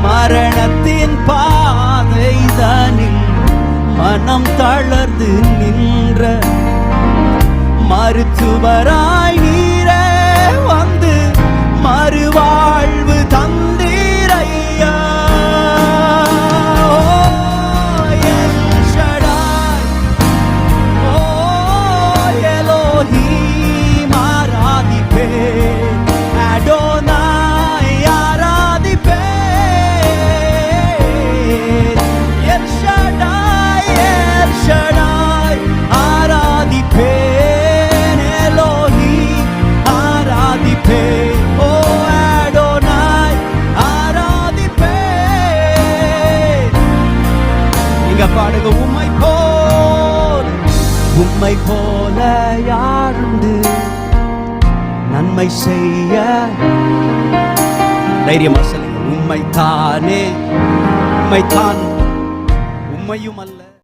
மரணத்தின் பாதைதனில் மனம் தளர்ந்து நின்ற மருத்துவராய் நீரே வந்து மறுவாழ்வு தந்தீரையா. எல் ஷடாய், ஓ எலோஹீம் ஆராதிப்பேன், அடோனாய் ஆராதிப்பேன். எல் ஷடாய், எல் ஷடாய் ஆராதிப்பேன், எலோஹீம் ஆராதிப்பேன், ஓ அடோனாய் ஆராதிப்பேன். நீங்க பாடுங்க, உம்மை போல யாருண்டு நன்மை செய்ய. தைரியமா சொல்லுங்க, உம்மைத்தானே, உம்மைத்தான், உம்மையும் அல்ல.